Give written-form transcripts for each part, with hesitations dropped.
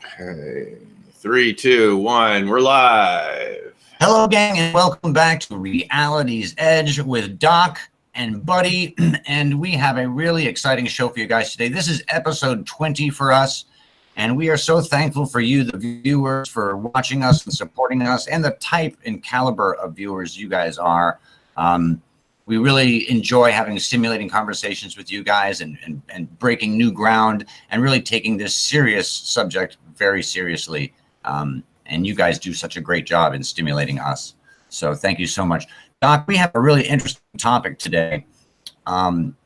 Okay. 3, 2, 1. We're live. Hello, gang, and welcome back to Reality's Edge with Doc and Buddy. And we have a really exciting show for you guys today. This is episode 20 for us, and we are so thankful for you, the viewers, for watching us and supporting us, and the type and caliber of viewers you guys are. We really enjoy having stimulating conversations with you guys and breaking new ground and really taking this serious subject very seriously. And you guys do such a great job in stimulating us. So thank you so much. Doc, we have a really interesting topic today. And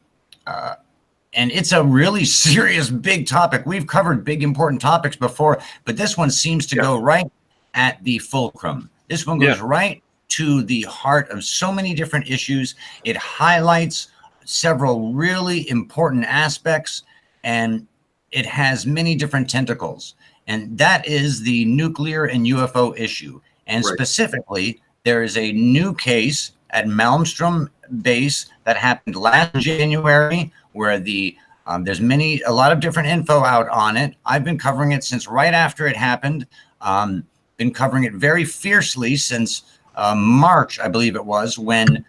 it's a really serious, big topic. We've covered big, important topics before, but this one seems to go right at the fulcrum. This one goes right to the heart of so many different issues. It highlights several really important aspects, and it has many different tentacles. And that is the nuclear and UFO issue. And specifically, there is a new case at Malmstrom base that happened last January, where there's a lot of different info out on it. I've been covering it since right after it happened. Been covering it very fiercely since March, I believe it was, when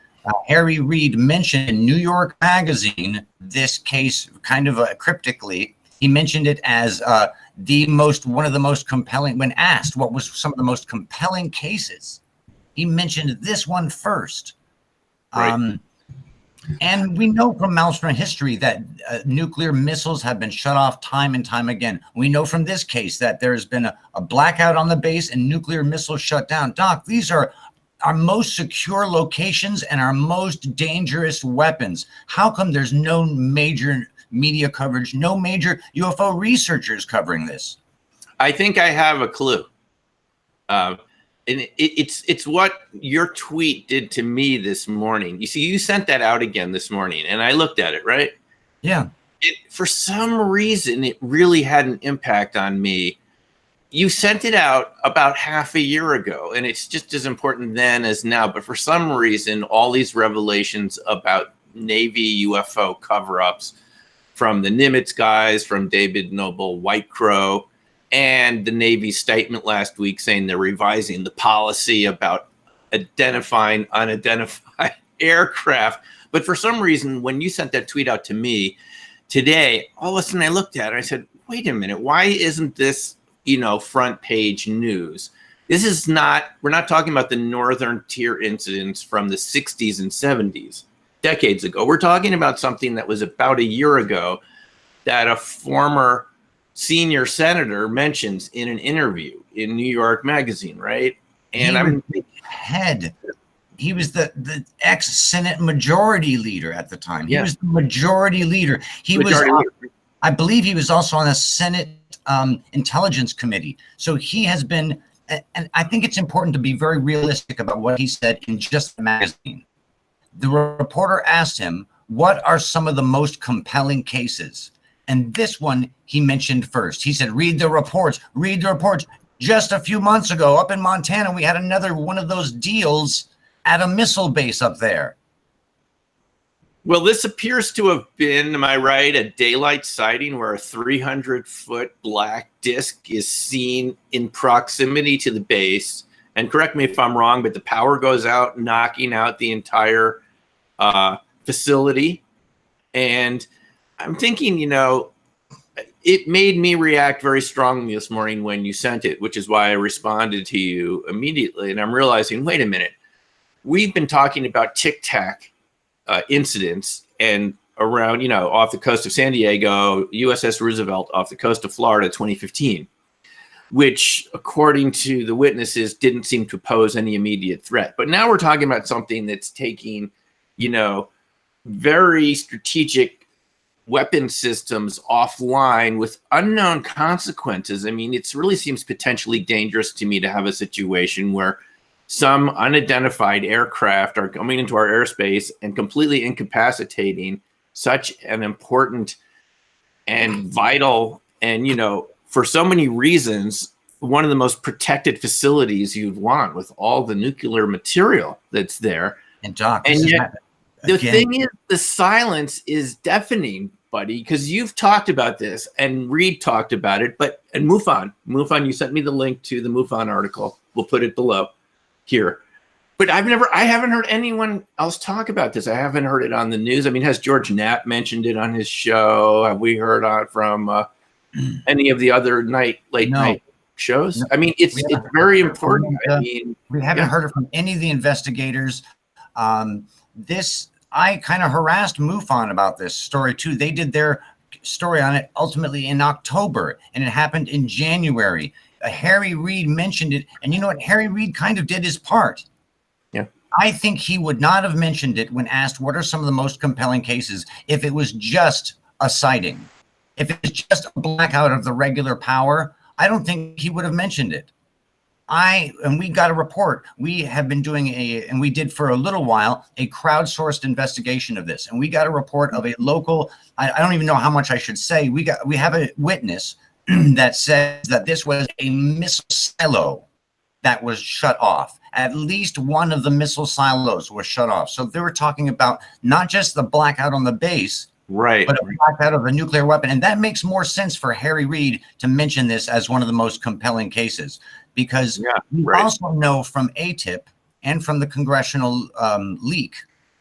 Reid mentioned in New York Magazine this case kind of cryptically. He mentioned it as one of the most compelling. When asked what was some of the most compelling cases, he mentioned this one first. And we know from Malmstrom history that nuclear missiles have been shut off time and time again. We know from this case that there's been a blackout on the base and nuclear missiles shut down. Doc, these are our most secure locations and our most dangerous weapons. How come there's no major media coverage, no major UFO researchers covering this? I think I have a clue. And it's what your tweet did to me this morning. You see, you sent that out again this morning, and I looked at it, right? Yeah. For some reason, it really had an impact on me. You sent it out about half a year ago, and it's just as important then as now. But for some reason, all these revelations about Navy UFO cover-ups from the Nimitz guys, from David Noble, White Crow, and the Navy statement last week saying they're revising the policy about identifying unidentified aircraft. But for some reason, when you sent that tweet out to me today, all of a sudden I looked at it and I said, wait a minute, why isn't this, front page news? This is not, we're not talking about the Northern Tier incidents from the 60s and 70s, decades ago. We're talking about something that was about a year ago that a former senior senator mentions in an interview in New York Magazine, right? And I'm he was the ex-Senate majority leader at the time. He was the majority leader. I believe he was also on the Senate Intelligence Committee. So he has been, and I think it's important to be very realistic about what he said in just the magazine. The reporter asked him, what are some of the most compelling cases? And this one he mentioned first. He said, read the reports, read the reports. Just a few months ago up in Montana, we had another one of those deals at a missile base up there. Well, this appears to have been, am I right, a daylight sighting where a 300-foot black disc is seen in proximity to the base. And correct me if I'm wrong, but the power goes out, knocking out the entire facility. And I'm thinking, it made me react very strongly this morning when you sent it, which is why I responded to you immediately. And I'm realizing, wait a minute, we've been talking about Tic Tac incidents and around, off the coast of San Diego, USS Roosevelt off the coast of Florida, 2015, which, according to the witnesses, didn't seem to pose any immediate threat. But now we're talking about something that's taking, very strategic weapon systems offline with unknown consequences. I mean, it really seems potentially dangerous to me to have a situation where some unidentified aircraft are coming into our airspace and completely incapacitating such an important and vital and, for so many reasons, one of the most protected facilities you'd want with all the nuclear material that's there. And Doc, and yet, the thing is, the silence is deafening, buddy, because you've talked about this and Reid talked about it, and MUFON, you sent me the link to the MUFON article. We'll put it below here. But I haven't heard anyone else talk about this. I haven't heard it on the news. I mean, has George Knapp mentioned it on his show? Have we heard from any of the other late night shows? No. I mean, it's very important. I mean, we haven't heard it from any of the investigators. I kind of harassed MUFON about this story too. They did their story on it ultimately in October, and it happened in January. Harry Reid mentioned it, and you know what? Harry Reid kind of did his part. Yeah, I think he would not have mentioned it when asked what are some of the most compelling cases if it was just a sighting. If it's just a blackout of the regular power, I don't think he would have mentioned it. And we got a report. We have been doing and we did for a little while, a crowdsourced investigation of this. And we got a report of a local, I don't even know how much I should say. We have a witness that says that this was a missile silo that was shut off. At least one of the missile silos was shut off. So they were talking about not just the blackout on the base, right, but a blackout of a nuclear weapon. And that makes more sense for Harry Reid to mention this as one of the most compelling cases, because we also know from ATIP and from the congressional leak,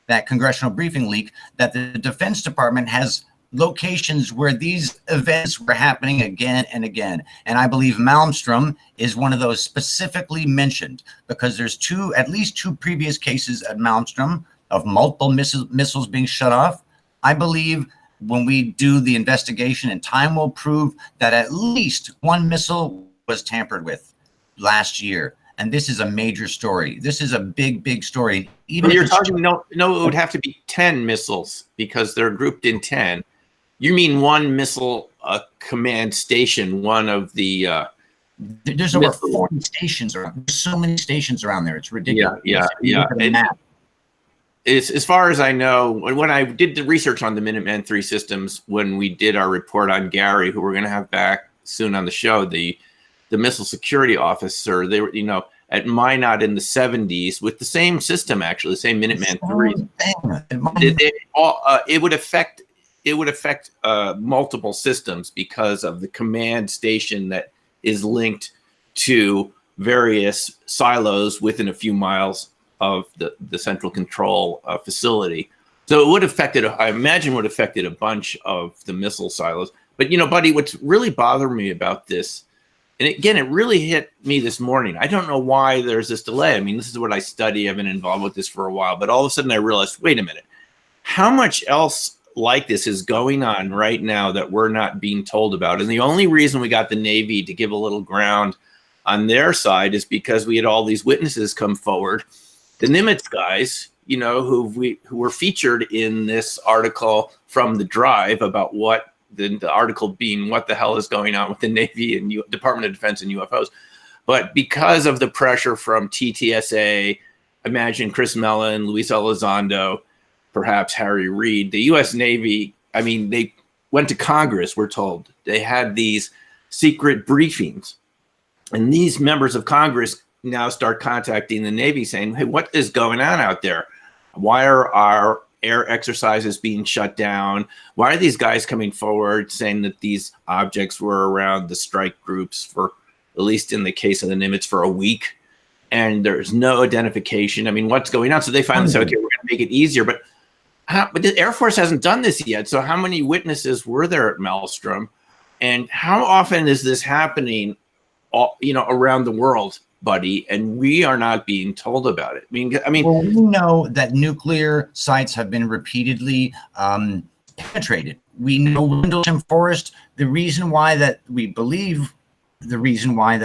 that congressional briefing leak, that the Defense Department has locations where these events were happening again and again. And I believe Malmstrom is one of those specifically mentioned, because there's at least two previous cases at Malmstrom of multiple missiles being shut off. I believe when we do the investigation, and time will prove that at least one missile was tampered with last year. And this is a major story. This is a big, big story. Even if you're talking, it would have to be 10 missiles because they're grouped in 10. You mean one missile command station, one of the... There's over 40 stations around. There's so many stations around there. It's ridiculous. Yeah. As far as I know, when I did the research on the Minuteman III systems, when we did our report on Gary, who we're going to have back soon on the show, the missile security officer, they were, at Minot in the 70s with the same system, actually, the same Minuteman III. It would affect multiple systems because of the command station that is linked to various silos within a few miles of the central control facility. So it would affect it, I imagine would affect it a bunch of the missile silos. But, buddy, what's really bothered me about this, and again, it really hit me this morning. I don't know why there's this delay. I mean, this is what I study. I've been involved with this for a while. But all of a sudden I realized, wait a minute, how much else like this is going on right now that we're not being told about? And the only reason we got the Navy to give a little ground on their side is because we had all these witnesses come forward. The Nimitz guys, who were featured in this article from the Drive about what the article being what the hell is going on with the Navy and Department of Defense and UFOs. But because of the pressure from TTSA, imagine Chris Mellon, Luis Elizondo, perhaps Harry Reid, the U.S. Navy, I mean, they went to Congress, we're told. They had these secret briefings. And these members of Congress now start contacting the Navy saying, hey, what is going on out there? Why are our air exercises being shut down? Why are these guys coming forward saying that these objects were around the strike groups for, at least in the case of the Nimitz, for a week? And there's no identification. I mean, what's going on? So they finally said, okay, we're going to make it easiher. But the Air Force hasn't done this yet. So how many witnesses were there at Malmstrom? And how often is this happening, around the world, buddy? And we are not being told about it. I mean, well, we know that nuclear sites have been repeatedly penetrated. We know Windlesham Forest. The reason why that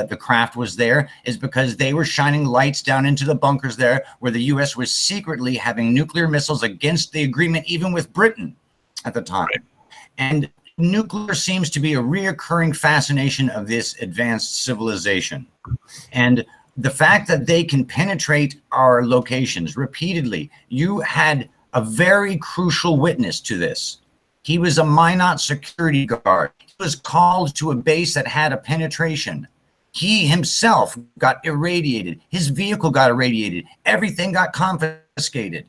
the craft was there is because they were shining lights down into the bunkers there, where the U.S. was secretly having nuclear missiles against the agreement, even with Britain at the time. Right. And nuclear seems to be a reoccurring fascination of this advanced civilization. And the fact that they can penetrate our locations repeatedly, you had a very crucial witness to this. He was a Minot security guard. He was called to a base that had a penetration. He himself got irradiated. His vehicle got irradiated. Everything got confiscated.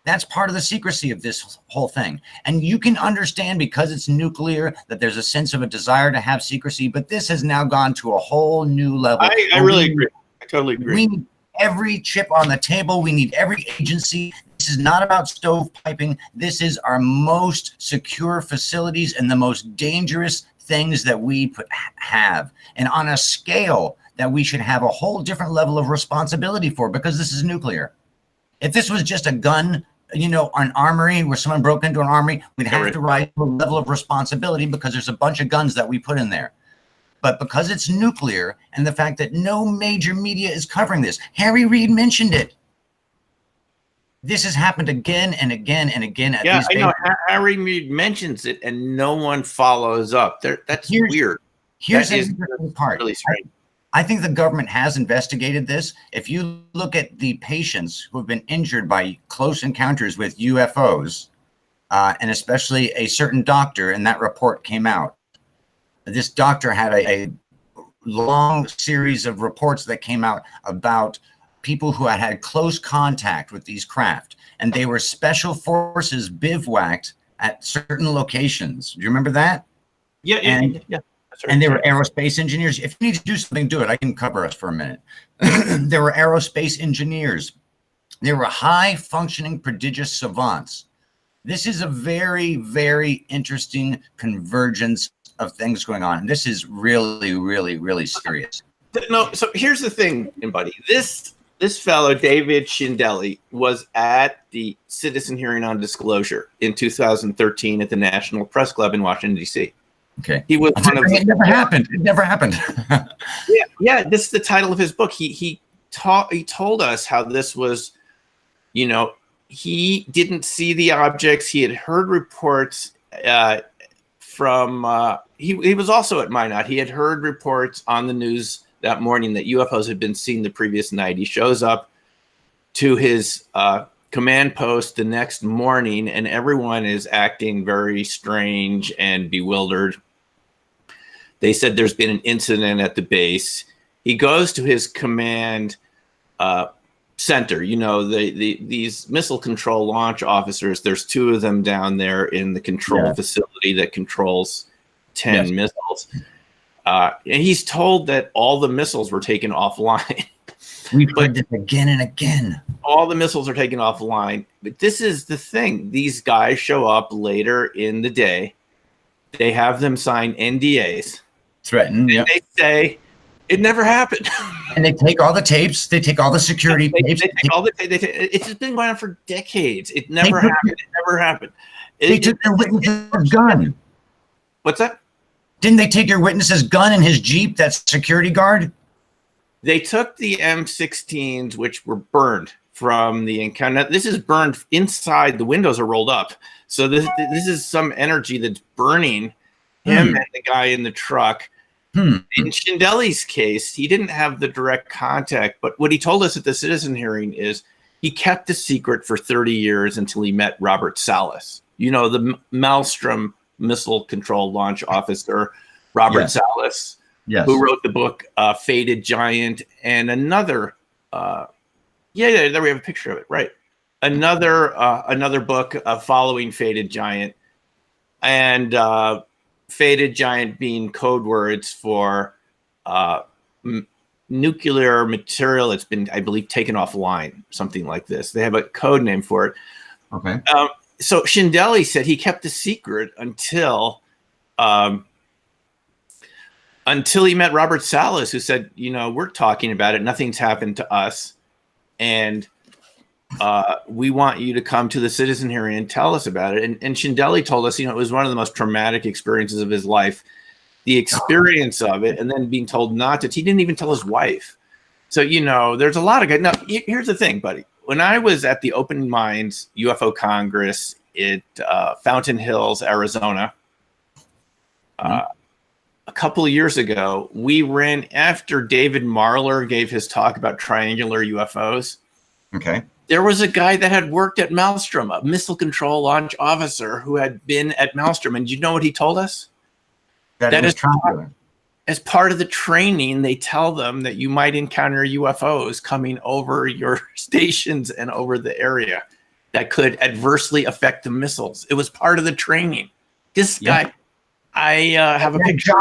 That's part of the secrecy of this whole thing. And you can understand, because it's nuclear, that there's a sense of a desire to have secrecy, but this has now gone to a whole new level. I really agree. I totally agree. We need every chip on the table. We need every agency. This is not about stovepiping. This is our most secure facilities and the most dangerous things that we have. And on a scale that we should have a whole different level of responsibility for, because this is nuclear. If this was just a gun, an armory where someone broke into an armory, we'd have to rise to a level of responsibility because there's a bunch of guns that we put in there. But because it's nuclear, and the fact that no major media is covering this, Harry Reid mentioned it. This has happened again and again and again. Yeah, I know. Harry Reid mentions it, and no one follows up. That's weird. Here's the interesting part. Really strange. I think the government has investigated this. If you look at the patients who have been injured by close encounters with UFOs, and especially a certain doctor, and that report came out. This doctor had a long series of reports that came out about people who had close contact with these craft, and they were special forces bivouacked at certain locations. Do you remember that? Yeah. And they were aerospace engineers. If you need to do something, do it. I can cover us for a minute. There were aerospace engineers. They were high-functioning, prodigious savants. This is a very, very interesting convergence of things going on. And this is really, really, really serious. No, so here's the thing, buddy. This fellow, David Shindeli, was at the citizen hearing on disclosure in 2013 at the National Press Club in Washington, D.C. Okay. He was one of It never happened. It never happened. Yeah. This is the title of his book. He told us how this was, he didn't see the objects. He had heard reports from. He was also at Minot. He had heard reports on the news that morning that UFOs had been seen the previous night. He shows up to his command post the next morning, and everyone is acting very strange and bewildered. They said there's been an incident at the base. He goes to his command center. These missile control launch officers, there's 2 of them down there in the control facility that controls 10 missiles. And he's told that all the missiles were taken offline. We've heard this again and again. All the missiles are taken offline. But this is the thing. These guys show up later in the day. They have them sign NDAs. Threaten. Yeah. They say it never happened. And they take all the tapes. They take all the security tapes. They take all the tapes. It's just been going on for decades. It never happened. It never happened. They took their witness's gun. What's that? Didn't they take your witness's gun in his Jeep, that security guard? They took the M16s, which were burned from the encounter. This is burned inside. The windows are rolled up. So this is some energy that's burning him and the guy in the truck. In Shindeli's case, he didn't have the direct contact, but what he told us at the citizen hearing is he kept the secret for 30 years until he met Robert Salas. The Malmstrom missile control launch officer, Robert Salas. Yes. Who wrote the book Faded Giant, and another there we have a picture of it, right? Another book following Faded Giant, and Faded Giant being code words for nuclear material that's been, I believe, taken offline, something like this. They have a code name for it. Okay. So Shindeli said he kept the secret until he met Robert Salas, who said, we're talking about it. Nothing's happened to us. And we want you to come to the citizen hearing and tell us about it. And Shindeli told us, it was one of the most traumatic experiences of his life. The experience of it, and then being told not to. He didn't even tell his wife. So, there's a lot of guys. Now, here's the thing, buddy. When I was at the Open Minds UFO Congress at Fountain Hills, Arizona, a couple of years ago, we ran after David Marler gave his talk about triangular UFOs. Okay. There was a guy that had worked at Malmstrom, a missile control launch officer who had been at Malmstrom. And you know what he told us? That is as part of the training, they tell them that you might encounter UFOs coming over your stations and over the area. that could adversely affect the missiles. It was part of the training. This guy, I have a picture.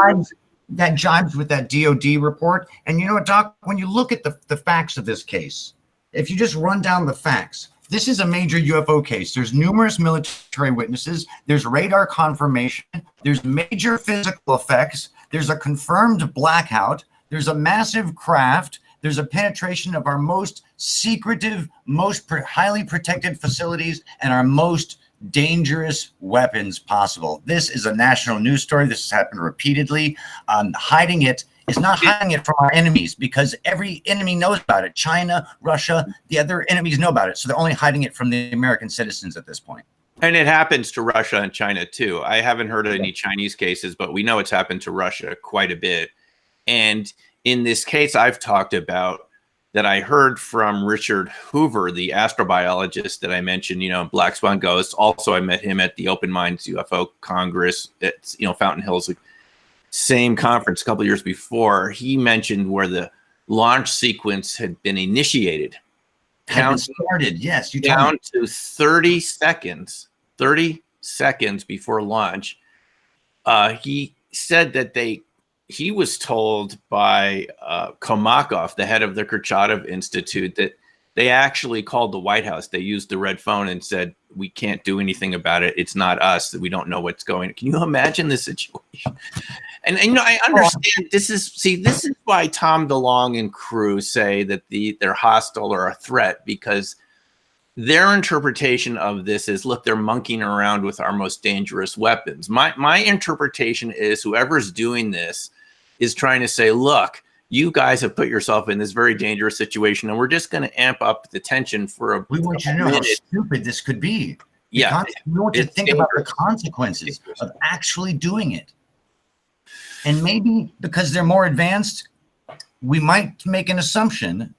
That jives with that DOD report. And you know what, Doc? When you look at the facts of this case, if you just run down the facts, this is a major UFO case. There's numerous military witnesses. There's radar confirmation. There's major physical effects. There's a confirmed blackout. There's a massive craft. There's a penetration of our most secretive, most highly protected facilities and our most dangerous weapons possible. This is a national news story. This has happened repeatedly. Hiding it is not hiding it from our enemies, because every enemy knows about it. China, Russia, the other enemies know about it. So they're only hiding it from the American citizens at this point. And it happens to Russia and China too. I haven't heard of any Chinese cases, but we know it's happened to Russia quite a bit. And in this case I've talked about, that I heard from Richard Hoover, the astrobiologist that I mentioned, Black Swan Ghosts. Also, I met him at the Open Minds UFO Congress at, Fountain Hills, same conference a couple of years before. He mentioned where the launch sequence had been initiated. Yes, you down to 30 seconds before launch. He said that he was told by Komakov, the head of the Kurchatov Institute, that they actually called the White House. They used the red phone and said, we can't do anything about it. It's not us. We don't know what's going on. Can you imagine this situation? And I understand this is why Tom DeLonge and crew say that they're hostile or a threat, because their interpretation of this is, look, they're monkeying around with our most dangerous weapons. My interpretation is whoever's doing this is trying to say, look, you guys have put yourself in this very dangerous situation, and we're just going to amp up the tension for a We want you to know how stupid this could be. Yeah. We want you to think about the consequences of actually doing it. And maybe because they're more advanced, we might make an assumption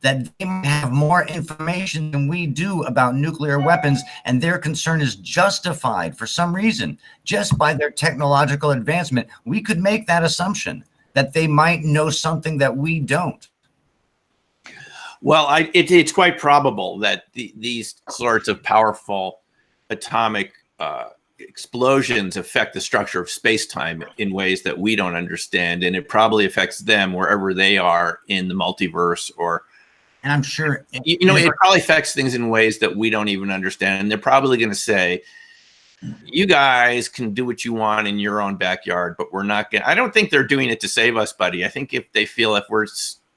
that they might have more information than we do about nuclear weapons, and their concern is justified for some reason. Just by their technological advancement, we could make that assumption that they might know something that we don't. Well, it's quite probable that these sorts of powerful atomic explosions affect the structure of space-time in ways that we don't understand, and it probably affects them wherever they are in the multiverse, and I'm sure it probably affects things in ways that we don't even understand. And they're probably going to say, you guys can do what you want in your own backyard, but we're not going to. I don't think they're doing it to save us, buddy. I think if they feel if we're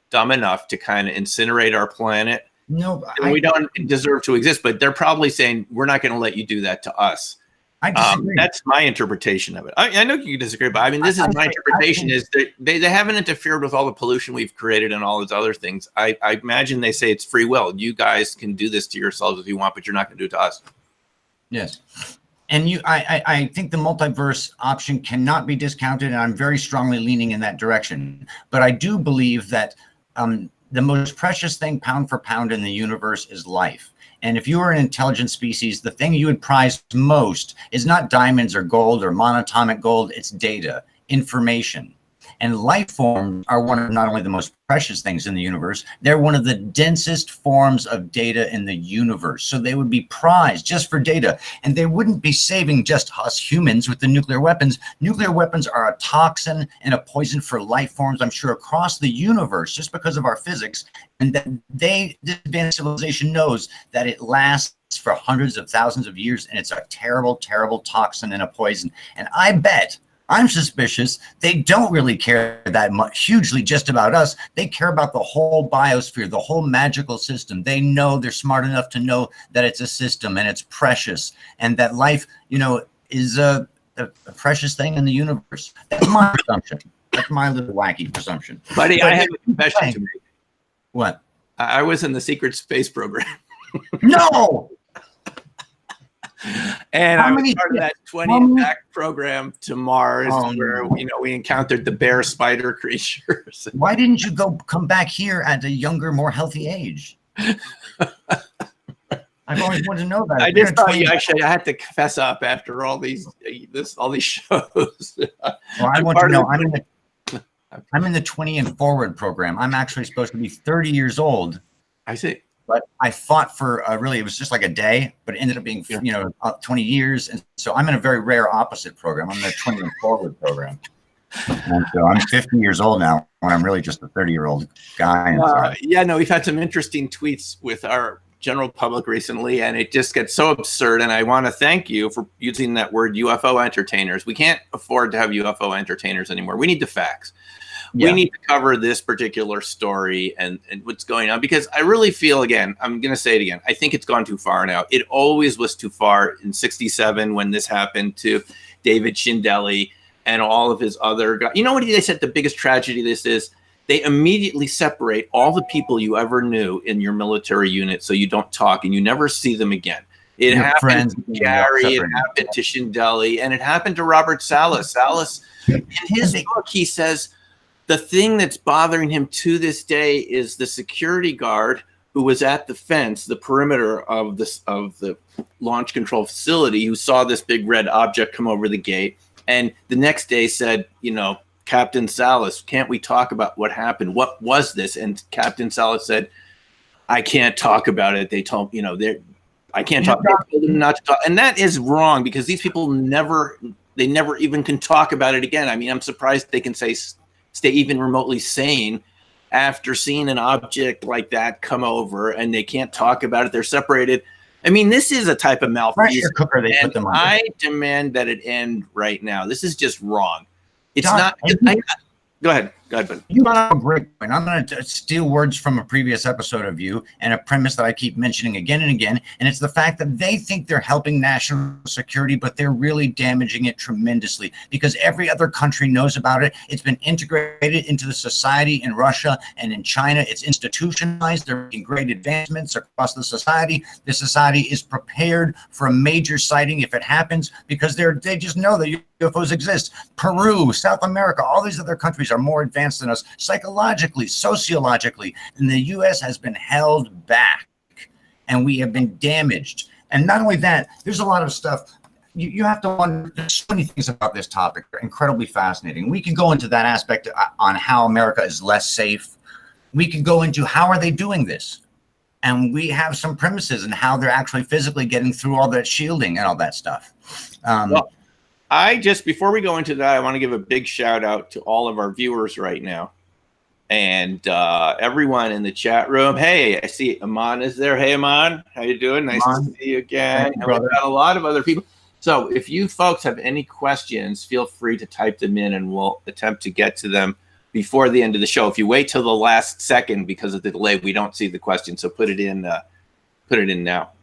dumb enough to kind of incinerate our planet, we don't deserve to exist. But they're probably saying, we're not going to let you do that to us. I disagree. That's my interpretation of it. I know you disagree, but I mean, this is my interpretation: is that they haven't interfered with all the pollution we've created and all those other things. I imagine they say it's free will. You guys can do this to yourselves if you want, but you're not going to do it to us. Yes. And I think the multiverse option cannot be discounted, and I'm very strongly leaning in that direction. But I do believe that the most precious thing, pound for pound, in the universe is life. And if you are an intelligent species, the thing you would prize most is not diamonds or gold or monatomic gold. It's data, information. And life forms are one of not only the most precious things in the universe, they're one of the densest forms of data in the universe. So they would be prized just for data. And they wouldn't be saving just us humans with the nuclear weapons. Nuclear weapons are a toxin and a poison for life forms, I'm sure, across the universe, just because of our physics. And that this advanced civilization knows that it lasts for hundreds of thousands of years, and it's a terrible, terrible toxin and a poison. And I bet, I'm suspicious, they don't really care that much, hugely, just about us. They care about the whole biosphere, the whole magical system. They know, they're smart enough to know that it's a system and it's precious, and that life, is a precious thing in the universe. That's my assumption. That's my little wacky presumption. Buddy, I have a confession to make. What? I was in the secret space program. No! And I was part of that 20 back program to Mars, where we encountered the bear spider creatures. Why didn't you come back here at a younger, more healthy age? I've always wanted to know that. I just thought I had to fess up after all these shows. Well, I want to know. I'm in the 20 and forward program. I'm actually supposed to be 30 years old. I see. But I fought for really, it was just like a day, but it ended up being, 20 years. And so I'm in a very rare opposite program. I'm in the 20 and forward program. And so I'm 50 years old now when I'm really just a 30-year-old guy. We've had some interesting tweets with our general public recently, and it just gets so absurd. And I want to thank you for using that word UFO entertainers. We can't afford to have UFO entertainers anymore. We need the facts. Yeah. We need to cover this particular story and what's going on, because I really feel, again, I'm going to say it again, I think it's gone too far now. It always was too far in 67 when this happened to David Shindeli and all of his other guys. You know what they said the biggest tragedy this is? They immediately separate all the people you ever knew in your military unit so you don't talk and you never see them again. It happened to Gary, it happened to Shindeli, and it happened to Robert Salas. Salas, in his book, he says the thing that's bothering him to this day is the security guard who was at the fence, the perimeter of the launch control facility, who saw this big red object come over the gate. And the next day said, Captain Salas, can't we talk about what happened? What was this? And Captain Salas said, I can't talk about it. They told, I can't talk. They told him not to talk. And that is wrong, because these people never even can talk about it again. I mean, I'm surprised they can stay even remotely sane after seeing an object like that come over, and they can't talk about it. They're separated. I mean, this is a type of malfeasance. Cooker, they put them under. I demand that it end right now. This is just wrong. It's not. Go ahead. Go ahead, buddy. You brought up a great point. I'm going to steal words from a previous episode of you and a premise that I keep mentioning again and again. And it's the fact that they think they're helping national security, but they're really damaging it tremendously, because every other country knows about it. It's been integrated into the society in Russia and in China. It's institutionalized. They're making great advancements across the society. The society is prepared for a major sighting if it happens, because they just know that UFOs exist. Peru, South America, all these other countries are more advanced than us psychologically, sociologically, and the U.S. has been held back, and we have been damaged. And not only that, there's a lot of stuff you have to wonder. There's so many things about this topic that are incredibly fascinating. We can go into that aspect on how America is less safe. We can go into how are they doing this, and we have some premises in how they're actually physically getting through all that shielding and all that stuff. Before we go into that, I want to give a big shout out to all of our viewers right now, and everyone in the chat room. Hey, I see Aman is there. Hey, Aman, how you doing? Nice to see you again. And we've got a lot of other people. So if you folks have any questions, feel free to type them in, and we'll attempt to get to them before the end of the show. If you wait till the last second because of the delay, we don't see the question. So put it in now.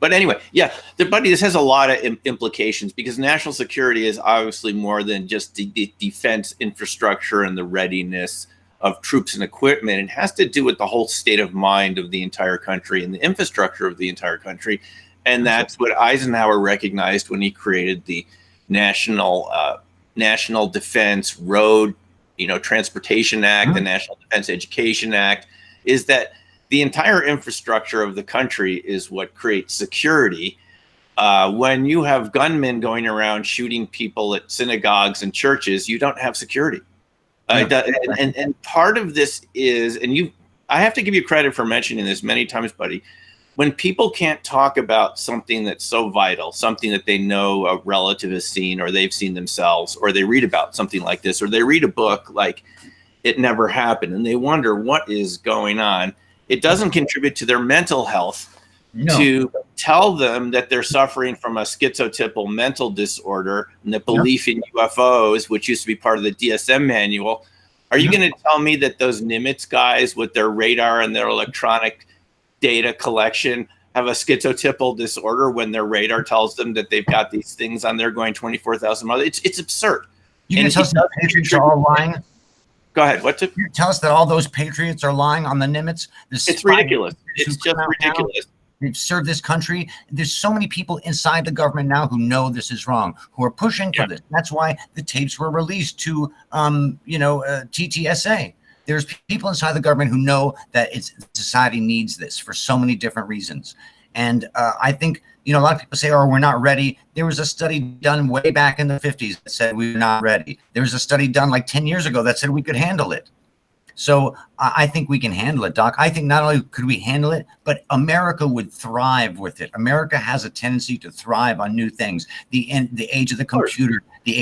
But anyway, yeah, buddy, this has a lot of implications, because national security is obviously more than just the defense infrastructure and the readiness of troops and equipment. It has to do with the whole state of mind of the entire country and the infrastructure of the entire country. And that's what Eisenhower recognized when he created the National Defense Road, Transportation Act, the National Defense Education Act, is that the entire infrastructure of the country is what creates security. When you have gunmen going around shooting people at synagogues and churches, you don't have security. And part of this is, I have to give you credit for mentioning this many times, buddy. When people can't talk about something that's so vital, something that they know a relative has seen, or they've seen themselves, or they read about something like this, or they read a book like It Never Happened, and they wonder what is going on, it doesn't contribute to their mental health to tell them that they're suffering from a schizotypal mental disorder and the belief in UFOs, which used to be part of the DSM manual. Are you going to tell me that those Nimitz guys with their radar and their electronic data collection have a schizotypal disorder when their radar tells them that they've got these things on there going 24,000 miles? It's absurd. You can tell us that patriots are all lying? Go ahead. You tell us that all those patriots are lying on the Nimitz? It's ridiculous. It's just ridiculous. They've served this country. There's so many people inside the government now who know this is wrong, who are pushing for this. That's why the tapes were released to, TTSA. There's people inside the government who know that society needs this for so many different reasons. And I think, a lot of people say, oh, we're not ready. There was a study done way back in the 50s that said we were not ready. There was a study done like 10 years ago that said we could handle it. So I think we can handle it, Doc. I think not only could we handle it, but America would thrive with it. America has a tendency to thrive on new things. The age of the computer, the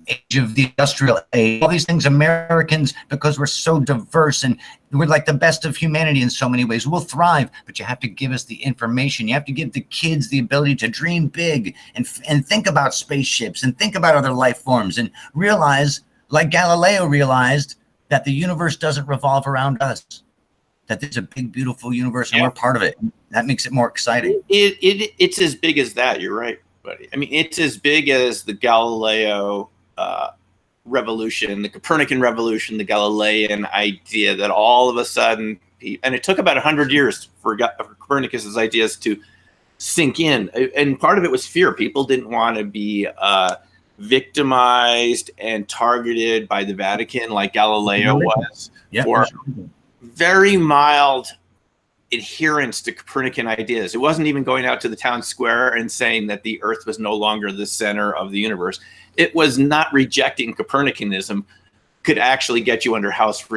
age of the industrial age, all these things, Americans, because we're so diverse and we're like the best of humanity in so many ways, we'll thrive. But you have to give us the information. You have to give the kids the ability to dream big and think about spaceships and think about other life forms and realize, like Galileo realized, that the universe doesn't revolve around us, that there's a big, beautiful universe and we're part of it. That makes it more exciting. It's as big as that. You're right, buddy. I mean, it's as big as the Galileo revolution, the Copernican revolution, the Galilean idea that all of a sudden, and it took about 100 years for Copernicus's ideas to sink in. And part of it was fear. People didn't want to be victimized and targeted by the Vatican like Galileo was for very mild adherence to Copernican ideas. It wasn't even going out to the town square and saying that the Earth was no longer the center of the universe. It was not rejecting Copernicanism could actually get you under house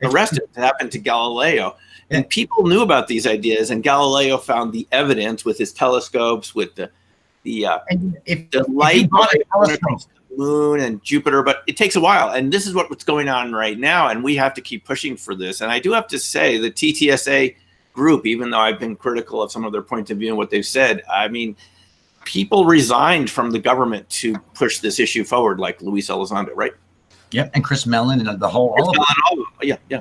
arrested. It happened to Galileo. And people knew about these ideas, and Galileo found the evidence with his telescopes, with the light the moon and Jupiter, but it takes a while. And this is what's going on right now. And we have to keep pushing for this. And I do have to say the TTSA group, even though I've been critical of some of their points of view and what they've said, I mean, people resigned from the government to push this issue forward, like Luis Elizondo, right? Yep. And Chris Mellon and the whole, all of them. Yeah.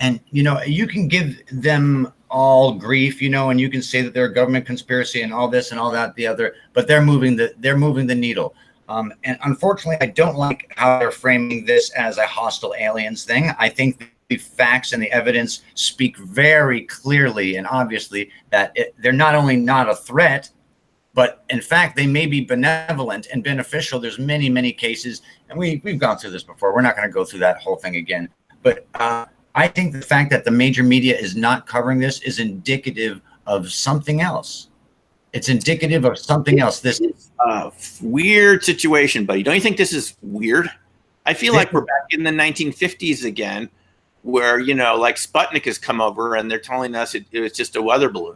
And, you know, you can give them all grief, you know, and you can say that they're a government conspiracy and all this and all that, the other, but they're moving the needle. And unfortunately, I don't like how they're framing this as a hostile aliens thing. I think the facts and the evidence speak very clearly and obviously that they're not only not a threat, but in fact, they may be benevolent and beneficial. There's many, many cases, and we've gone through this before. We're not going to go through that whole thing again. But I think the fact that the major media is not covering this is indicative of something else. It's indicative of something else. This is a weird situation, buddy. Don't you think this is weird? I feel like we're back in the 1950s again, where, you know, like Sputnik has come over and they're telling us it was just a weather balloon.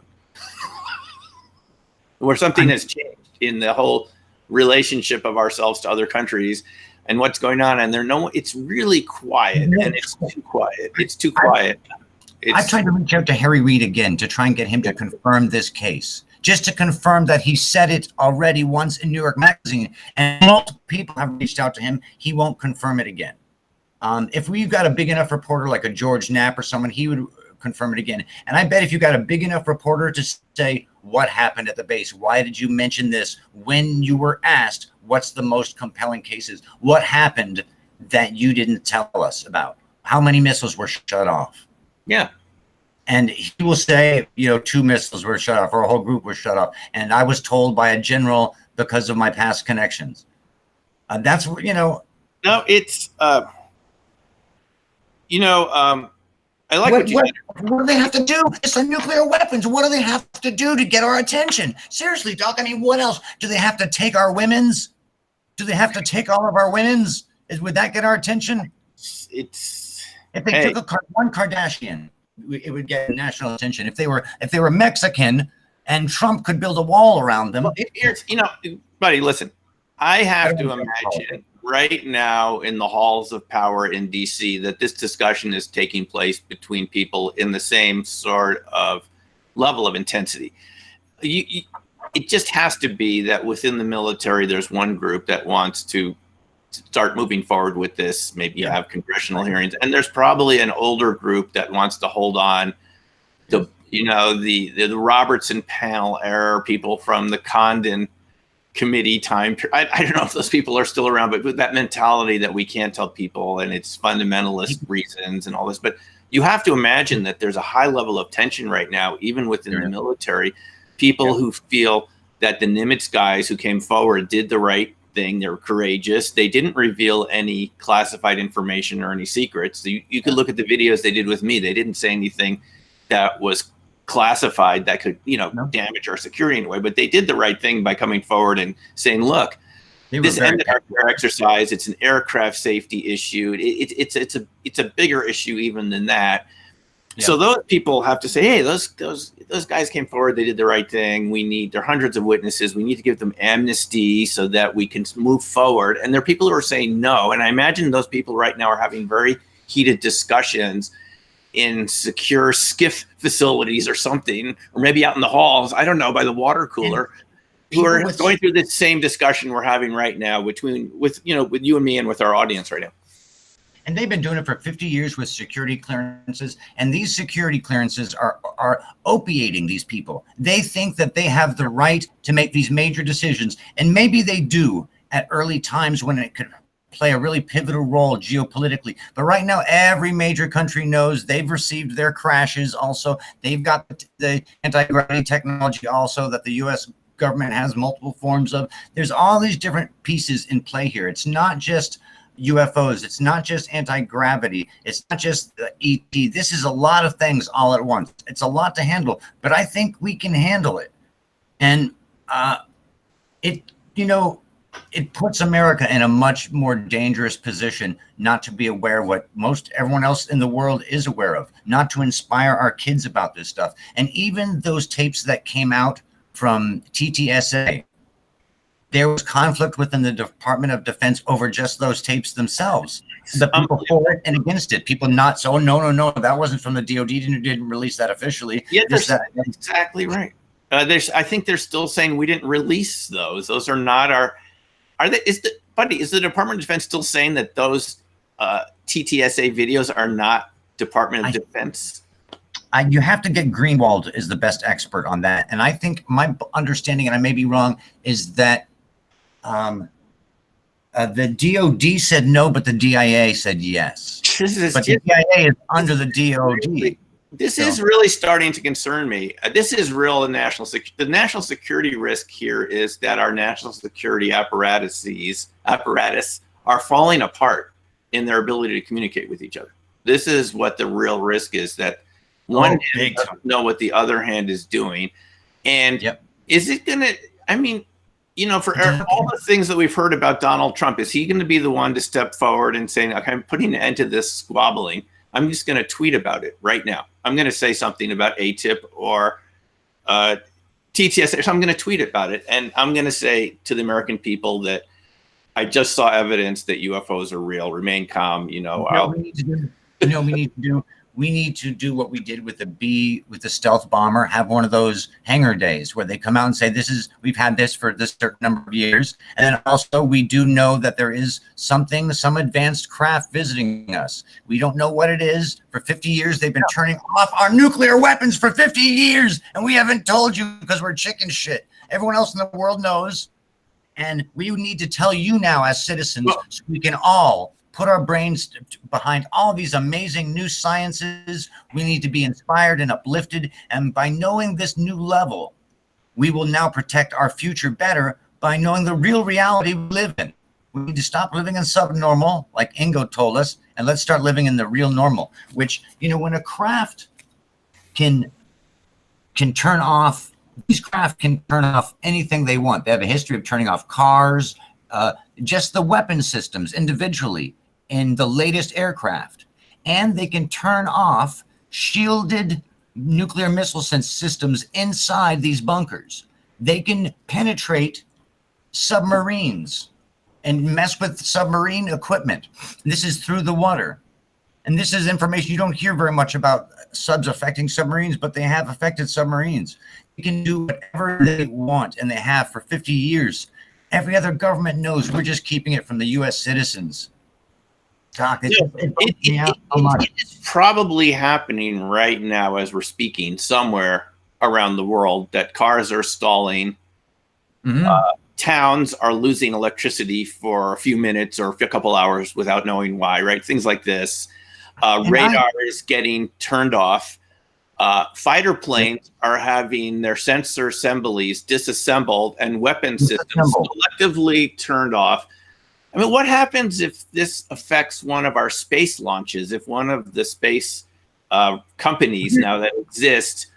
Where something has changed in the whole relationship of ourselves to other countries and what's going on. And it's really quiet, and it's too quiet. It's too quiet. I tried to reach out to Harry Reid again to try and get him to confirm this case, just to confirm that he said it already once in New York Magazine, and multiple people have reached out to him. He won't confirm it again. If we've got a big enough reporter like a George Knapp or someone, he would confirm it again. And I bet if you got a big enough reporter to say what happened at the base, why did you mention this when you were asked, what's the most compelling cases? What happened that you didn't tell us about? How many missiles were shut off? Yeah. And he will say, you know, 2 missiles were shut off or a whole group was shut off. And I was told by a general because of my past connections. That's, you know. No, it's, I like what you said. What do they have to do? It's the nuclear weapons. What do they have to do to get our attention? Seriously, Doc, I mean, what else? Do they have to take our women's? Do they have to take all of our women's? Would that get our attention? If they took one Kardashian, it would get national attention. If they were Mexican and Trump could build a wall around them. Buddy, listen, I have to imagine right now in the halls of power in DC that this discussion is taking place between people in the same sort of level of intensity. It just has to be that within the military, there's one group that wants to start moving forward with this, maybe have congressional hearings. And there's probably an older group that wants to hold on to, the Robertson panel era people from the Condon committee time. I don't know if those people are still around, but with that mentality that we can't tell people and it's fundamentalist reasons and all this. But you have to imagine that there's a high level of tension right now, even within the military. People who feel that the Nimitz guys who came forward did the right thing. They were courageous. They didn't reveal any classified information or any secrets. You could look at the videos they did with me. They didn't say anything that was classified that could, damage our security in a way, but they did the right thing by coming forward and saying, look, They were This very ended our exercise. It's an aircraft safety issue. It's a bigger issue even than that. Yeah. So those people have to say, hey, those guys came forward. They did the right thing. There are hundreds of witnesses. We need to give them amnesty so that we can move forward. And there are people who are saying no. And I imagine those people right now are having very heated discussions in secure skiff facilities or something, or maybe out in the halls, I don't know, by the water cooler, who are going through the same discussion we're having right now with you and me and with our audience right now. And they've been doing it for 50 years with security clearances. And these security clearances are opiating these people. They think that they have the right to make these major decisions. And maybe they do at early times when it could play a really pivotal role geopolitically. But right now, every major country knows they've received their crashes. Also, they've got the anti-gravity technology also that the U.S. government has multiple forms of. There's all these different pieces in play here. It's not just UFOs. It's not just anti-gravity. It's not just ET. This is a lot of things all at once. It's a lot to handle, but I think we can handle it. And it puts America in a much more dangerous position not to be aware of what everyone else in the world is aware of, not to inspire our kids about this stuff. And even those tapes that came out from TTSA, there was conflict within the Department of Defense over just those tapes themselves. The people for it and against it. People not so, no, that wasn't from the DOD, didn't release that officially. Yeah, that's exactly right. I think they're still saying we didn't release those. Those are not our. Is the Department of Defense still saying that those TTSA videos are not Department of Defense? You have to get Greenwald is the best expert on that. And I think my understanding, and I may be wrong, is that the DOD said no, but the DIA said yes. But the DIA is under the DOD. This is really starting to concern me. This is real. The national security risk here is that our national security apparatus are falling apart in their ability to communicate with each other. This is what the real risk is, that one hand doesn't know what the other hand is doing. And is it going to, for all the things that we've heard about Donald Trump, is he going to be the one to step forward and saying, okay, I'm putting an end to this squabbling. I'm just going to tweet about it right now. I'm going to say something about ATIP or TTSA. So I'm going to tweet about it. And I'm going to say to the American people that I just saw evidence that UFOs are real. Remain calm. We need to do what we did with the stealth bomber, have one of those hangar days where they come out and say, we've had this for this certain number of years. And then also we do know that there is some advanced craft visiting us. We don't know what it is. For 50 years, they've been turning off our nuclear weapons for 50 years. And we haven't told you because we're chicken shit. Everyone else in the world knows. And we need to tell you now as citizens so we can all put our brains behind all these amazing new sciences. We need to be inspired and uplifted. And by knowing this new level, we will now protect our future better by knowing the real reality we live in. We need to stop living in subnormal, like Ingo told us, and let's start living in the real normal, which, when a craft can turn off, these craft can turn off anything they want. They have a history of turning off cars, just the weapon systems individually in the latest aircraft. And they can turn off shielded nuclear missile systems inside these bunkers. They can penetrate submarines and mess with submarine equipment. This is through the water. And this is information you don't hear very much about subs affecting submarines, but they have affected submarines. They can do whatever they want, and they have for 50 years. Every other government knows. We're just keeping it from the U.S. citizens. Doc, it's probably happening right now as we're speaking somewhere around the world that cars are stalling. Towns are losing electricity for a few minutes or a couple hours without knowing why, right? Things like this. Radar is getting turned off. Fighter planes are having their sensor assemblies disassembled and weapon systems selectively turned off. What happens if this affects one of our space launches? If one of the space companies now that exist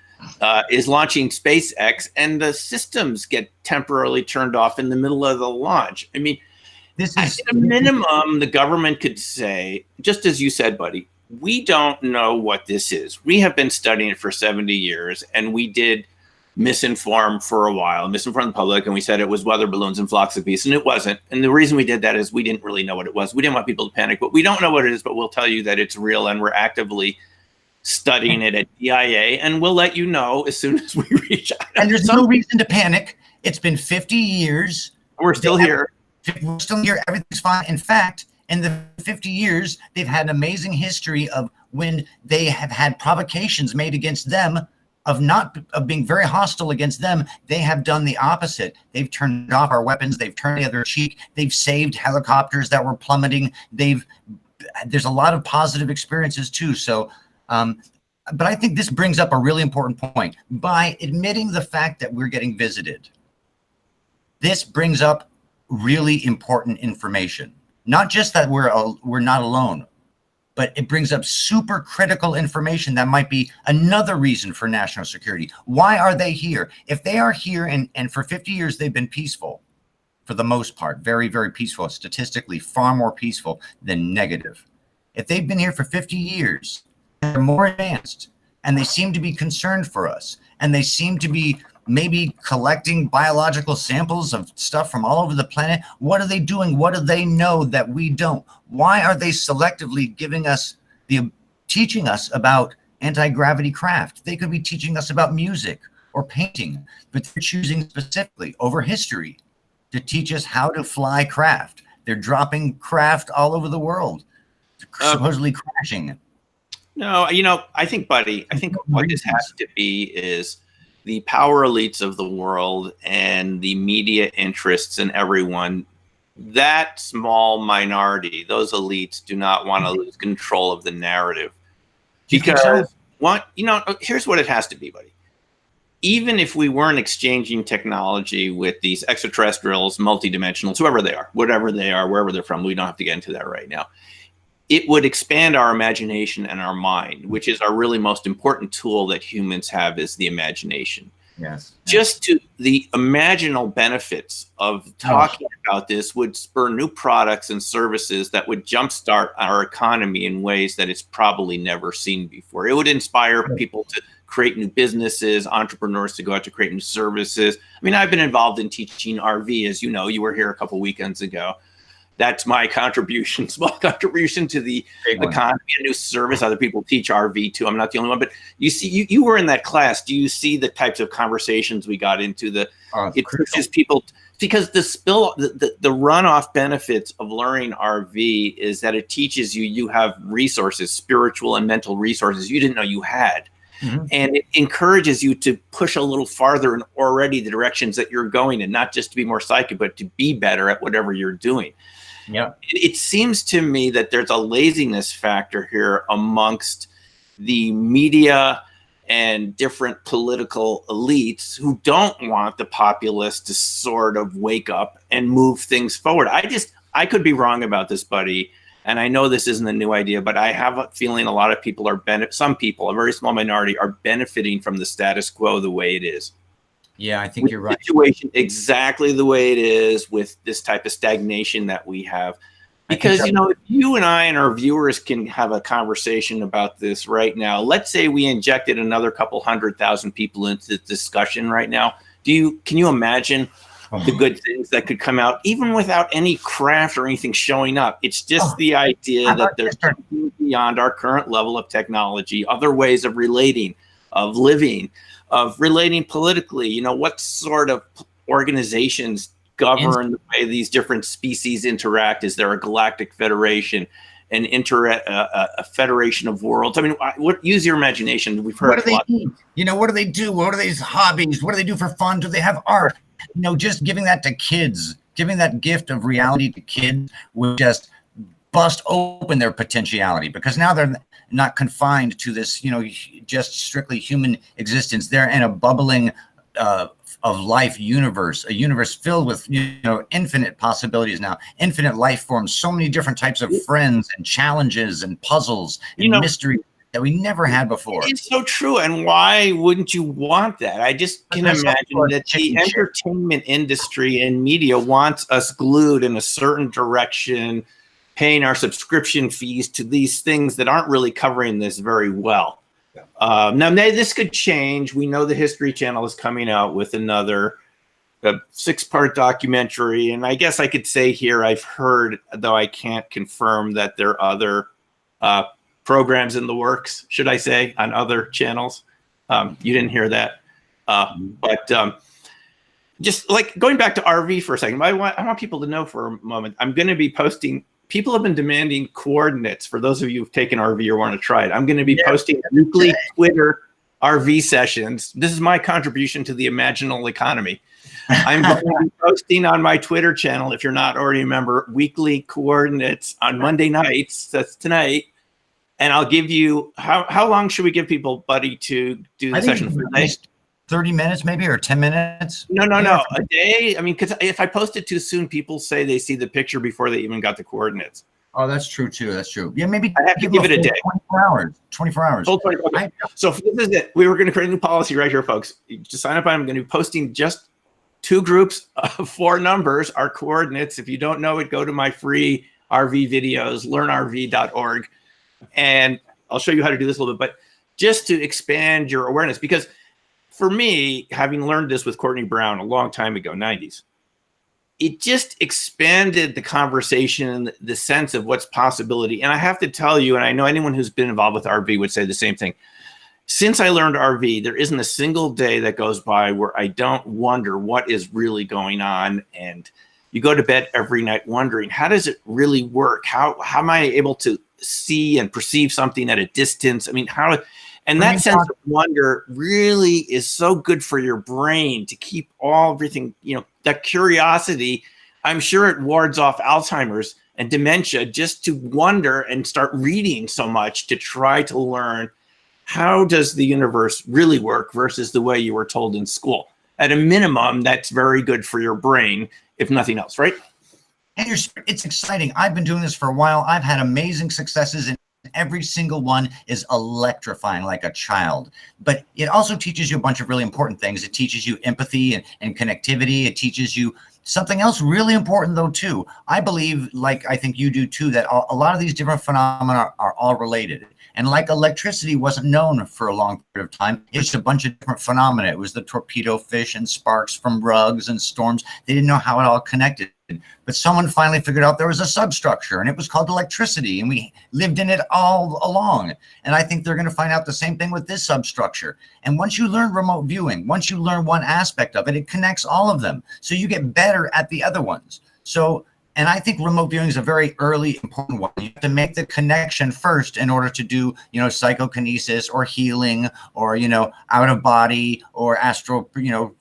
is launching SpaceX, and the systems get temporarily turned off in the middle of the launch. I mean, at a minimum, the government could say, just as you said, buddy, we don't know what this is. We have been studying it for 70 years, and we did misinform for a while, misinform the public, and we said it was weather balloons and flocks of bees, and it wasn't. And the reason we did that is we didn't really know what it was. We didn't want people to panic, but we don't know what it is, but we'll tell you that it's real, and we're actively studying it at DIA, and we'll let you know as soon as we reach out. And there's no reason to panic. It's been 50 years. We're still here. We're still here. Everything's fine. In fact, in the 50 years, they've had an amazing history of when they have had provocations made against them of being very hostile against them. They have done the opposite. They've turned off our weapons. They've turned the other cheek. They've saved helicopters that were plummeting. There's a lot of positive experiences too. So, but I think this brings up a really important point. By admitting the fact that we're getting visited, this brings up really important information. Not just that we're not alone, but it brings up super critical information that might be another reason for national security. Why are they here? If they are here and for 50 years they've been peaceful, for the most part, very, very peaceful, statistically far more peaceful than negative. If they've been here for 50 years, they're more advanced, and they seem to be concerned for us, and they seem to be maybe collecting biological samples of stuff from all over the planet. What are they doing? What do they know that we don't? Why are they selectively teaching us about anti-gravity craft? They could be teaching us about music or painting, but they're choosing specifically over history to teach us how to fly craft. They're dropping craft all over the world, supposedly crashing. No, I think, buddy, what this has to be is the power elites of the world and the media interests and everyone, that small minority, those elites do not want to lose control of the narrative. Because here's what it has to be, buddy. Even if we weren't exchanging technology with these extraterrestrials, multidimensionals, whoever they are, whatever they are, wherever they're from, we don't have to get into that right now. It would expand our imagination and our mind, which is our really most important tool that humans have, is the imagination. Yes. Just to the imaginal benefits of talking about this would spur new products and services that would jumpstart our economy in ways that it's probably never seen before. It would inspire people to create new businesses, entrepreneurs to go out to create new services. I mean, I've been involved in teaching RV, as you know. You were here a couple weekends ago. That's my contribution, small contribution to the economy, a new service. Other people teach RV too. I'm not the only one, but you see, you were in that class. Do you see the types of conversations we got into? It pushes people, because the runoff benefits of learning RV is that it teaches you have resources, spiritual and mental resources you didn't know you had. Mm-hmm. And it encourages you to push a little farther in already the directions that you're going in, not just to be more psychic, but to be better at whatever you're doing. Yeah. It seems to me that there's a laziness factor here amongst the media and different political elites who don't want the populace to sort of wake up and move things forward. I could be wrong about this, buddy. And I know this isn't a new idea, but I have a feeling a lot of people some people, a very small minority, are benefiting from the status quo the way it is. Yeah, I think you're right. Situation exactly the way it is with this type of stagnation that we have. Because, if you and I and our viewers can have a conversation about this right now, let's say we injected another couple 100,000 people into the discussion right now. Can you imagine the good things that could come out, even without any craft or anything showing up? It's just the idea that there's something beyond our current level of technology, other ways of relating, of living, of relating politically. What sort of organizations govern the way these different species interact? Is there a galactic federation, a federation of worlds? I mean, use your imagination. We've heard what do they eat? What do they do? What are these hobbies? What do they do for fun? Do they have art? Just giving that to kids, giving that gift of reality to kids would just bust open their potentiality, because now they're not confined to this, just strictly human existence. They're in a bubbling of life universe, a universe filled with, infinite possibilities now, infinite life forms, so many different types of friends and challenges and puzzles and mystery. that we never had before. It's so true. And why wouldn't you want that? I just can imagine that the entertainment industry and media wants us glued in a certain direction, paying our subscription fees to these things that aren't really covering this very well. Now, this could change. We know the History Channel is coming out with another 6-part documentary. And I guess I could say here, I've heard, though I can't confirm, that there are other programs in the works, should I say, on other channels. You didn't hear that. But just like going back to RV for a second, I want people to know for a moment, I'm going to be posting, people have been demanding coordinates for those of you who've taken RV or want to try it. I'm going to be posting weekly Twitter RV sessions. This is my contribution to the imaginal economy. I'm going to be posting on my Twitter channel, if you're not already a member, weekly coordinates on Monday nights. That's tonight. And I'll give you, how long should we give people, Buddy, to do the session for the day? 30 minutes maybe, or 10 minutes? No. A day? I mean, because if I post it too soon, people say they see the picture before they even got the coordinates. Oh, that's true too. That's true. Yeah, maybe I have to give it a day. 24 hours. 24 hours. Okay. So this is it. We were going to create a new policy right here, folks. You just sign up. I'm going to be posting just 2 groups of 4 numbers, our coordinates. If you don't know it, go to my free RV videos, learnrv.org. And I'll show you how to do this a little bit, but just to expand your awareness, because for me, having learned this with Courtney Brown a long time ago, 90s, it just expanded the conversation, the sense of what's possibility. And I have to tell you, and I know anyone who's been involved with RV would say the same thing. Since I learned RV, there isn't a single day that goes by where I don't wonder what is really going on. And you go to bed every night wondering, how does it really work? How am I able to see and perceive something at a distance? I mean, and that sense of wonder really is so good for your brain to keep everything, that curiosity. I'm sure it wards off Alzheimer's and dementia, just to wonder and start reading so much to try to learn, how does the universe really work versus the way you were told in school? At a minimum, that's very good for your brain, if nothing else, right? And it's exciting. I've been doing this for a while. I've had amazing successes, and every single one is electrifying like a child. But it also teaches you a bunch of really important things. It teaches you empathy and connectivity. It teaches you something else really important, though, too. I believe, like I think you do, too, that a lot of these different phenomena are all related. And like electricity wasn't known for a long period of time, it's a bunch of different phenomena. It was the torpedo fish and sparks from rugs and storms. They didn't know how it all connected. But someone finally figured out there was a substructure, and it was called electricity, and we lived in it all along. And I think they're going to find out the same thing with this substructure. And once you learn remote viewing, once you learn one aspect of it, it connects all of them. So you get better at the other ones. And I think remote viewing is a very early important one. You have to make the connection first in order to do, psychokinesis or healing or, out of body or astral,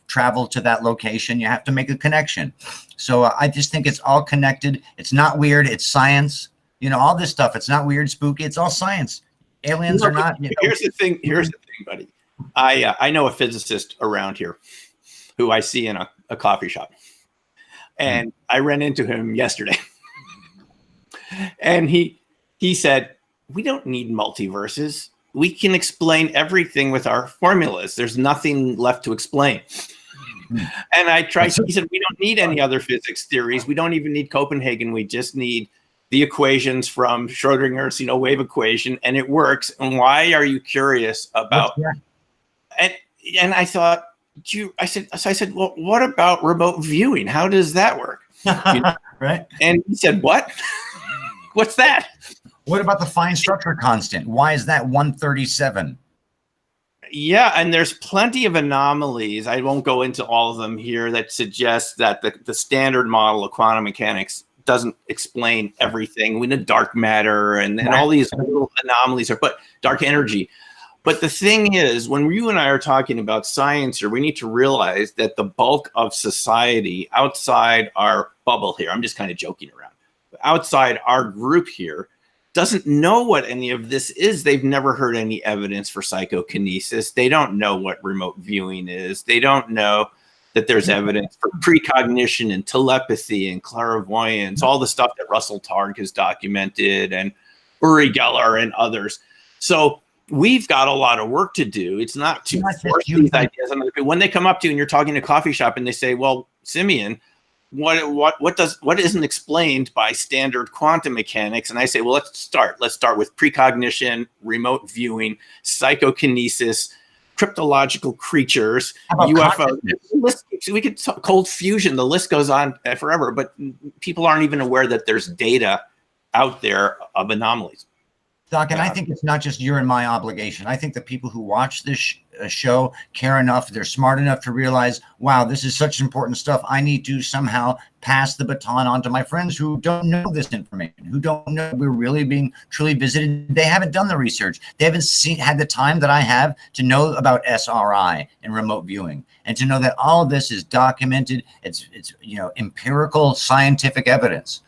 travel to that location. You have to make a connection. So I just think it's all connected. It's not weird. It's science. All this stuff. It's not weird, spooky. It's all science. Aliens are not. Here's the thing, buddy. I know a physicist around here who I see in a coffee shop. And I ran into him yesterday. And he said, we don't need multiverses. We can explain everything with our formulas. There's nothing left to explain. And he said, we don't need any other physics theories. We don't even need Copenhagen. We just need the equations from Schrodinger's, wave equation, and it works. And why are you curious about? And I thought, I said, well, what about remote viewing? How does that work? Right. And he said, what? What's that? What about the fine structure constant? Why is that 137? Yeah, and there's plenty of anomalies. I won't go into all of them here that suggest that the standard model of quantum mechanics doesn't explain everything. We know dark matter and all these little anomalies but dark energy. But the thing is, when you and I are talking about science here, we need to realize that the bulk of society outside our bubble here, I'm just kind of joking around, outside our group here, doesn't know what any of this is. They've never heard any evidence for psychokinesis. They don't know what remote viewing is. They don't know that there's evidence for precognition and telepathy and clairvoyance, all the stuff that Russell Targ has documented and Uri Geller and others. So we've got a lot of work to do. It's not to force these ideas on other people. When they come up to you and you're talking to a coffee shop and they say, well, Simeon, what isn't explained by standard quantum mechanics? And I say, well, let's start with precognition, remote viewing, psychokinesis, cryptological creatures, UFOs. We could talk cold fusion. The list goes on forever, but people aren't even aware that there's data out there of anomalies. Doc, and I think it's not just your and my obligation. I think the people who watch this show care enough, they're smart enough to realize, wow, this is such important stuff. I need to somehow pass the baton on to my friends who don't know this information, who don't know we're really being truly visited. They haven't done the research. They haven't had the time that I have to know about SRI and remote viewing, and to know that all of this is documented. It's empirical scientific evidence.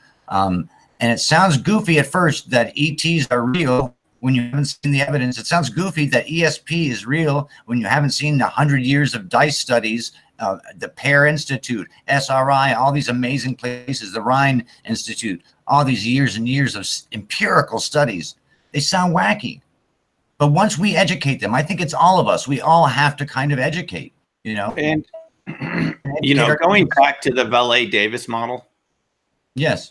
And it sounds goofy at first that ETs are real when you haven't seen the evidence. It sounds goofy that ESP is real when you haven't seen 100 years of DICE studies, the Pear Institute, SRI, all these amazing places, the Rhine Institute, all these years and years of empirical studies. They sound wacky. But once we educate them, I think it's all of us. We all have to kind of educate, And, going back to the Velle Davis model. Yes.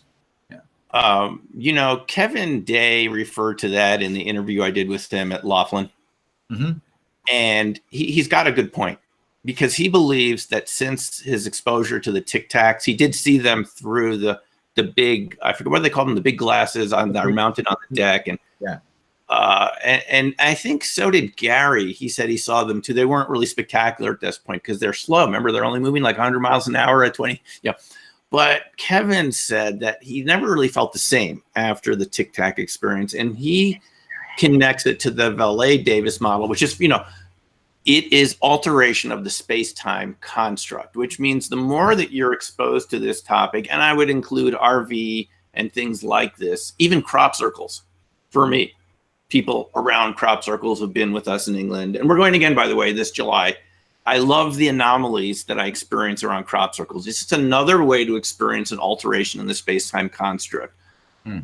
Kevin Day referred to that in the interview I did with him at Laughlin. Mm-hmm. And he's got a good point, because he believes that since his exposure to the Tic Tacs, he did see them through the big, I forget what they call them, the big glasses that are mounted on the deck. And and I think so did Gary. He said he saw them too. They weren't really spectacular at this point because they're slow. Remember, they're only moving like 100 miles an hour at 20. Yeah. But Kevin said that he never really felt the same after the Tic Tac experience. And he connects it to the Velle Davis model, which is, it is alteration of the space-time construct, which means the more that you're exposed to this topic, and I would include RV and things like this, even crop circles. For me, people around crop circles have been with us in England. And we're going again, by the way, this July. I love the anomalies that I experience around crop circles. It's just another way to experience an alteration in the space-time construct.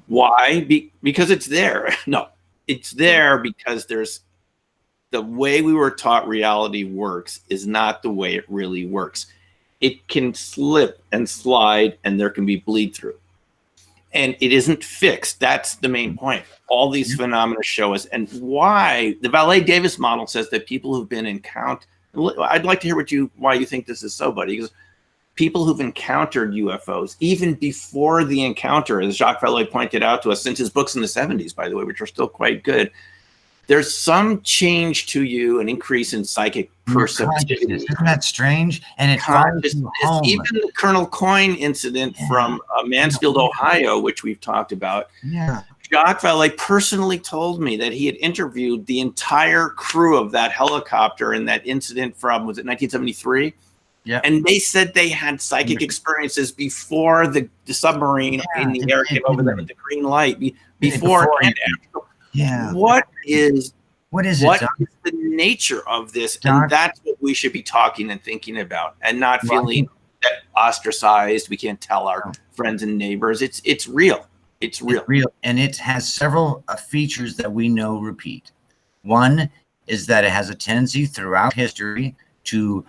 Why? Because it's there. No, it's there because there's the way we were taught reality works is not the way it really works. It can slip and slide, and there can be bleed through. And it isn't fixed. That's the main point. All these phenomena show us. And why the Velle Davis model says that people who've been encountered, I'd like to hear why you think this is so, buddy, because people who've encountered UFOs, even before the encounter, as Jacques Velle pointed out to us, since his books in the 70s, by the way, which are still quite good, there's some change to you, an increase in psychic perception. Isn't that strange? And it's even the Colonel Coyne incident from Mansfield, Ohio, which we've talked about. Yeah. Jacques Velle personally told me that he had interviewed the entire crew of that helicopter in that incident from, was it 1973? Yeah. And they said they had psychic experiences before the submarine in the air came over them with the green light. Before and after. Yeah. What is the nature of this? Doc, and that's what we should be talking and thinking about, and not feeling ostracized. We can't tell our friends and neighbors. It's real. It's real. And it has several features that we know repeat. One is that it has a tendency throughout history to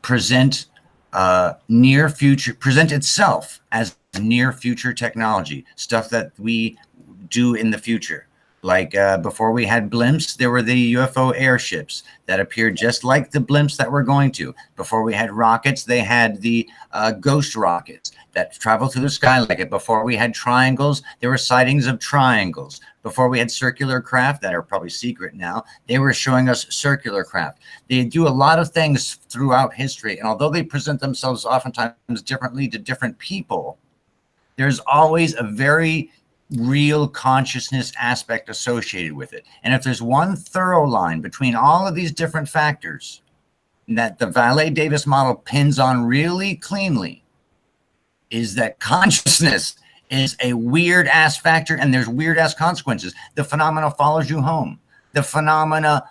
present itself as near future technology, stuff that we do in the future. Like before we had blimps, there were the UFO airships that appeared just like the blimps that we're going to. Before we had rockets, they had the ghost rockets that travel through the sky like it. Before we had triangles, there were sightings of triangles. Before we had circular craft that are probably secret now, they were showing us circular craft. They do a lot of things throughout history. And although they present themselves oftentimes differently to different people, there's always a very real consciousness aspect associated with it. And if there's one thorough line between all of these different factors that the Velle Davis model pins on really cleanly, is that consciousness is a weird ass factor, and there's weird ass consequences. The phenomena follows you home. The phenomena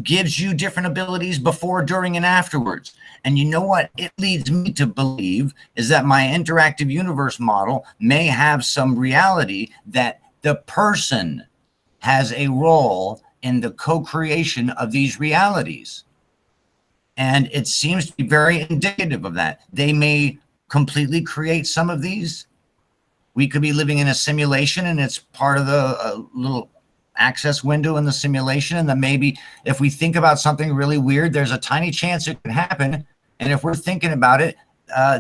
gives you different abilities before, during, and afterwards. And you know what it leads me to believe is that my interactive universe model may have some reality that the person has a role in the co-creation of these realities. And it seems to be very indicative of that. They may completely create some of these. We could be living in a simulation and it's part of the little access window in the simulation. And then maybe if we think about something really weird, there's a tiny chance it can happen. And if we're thinking about it,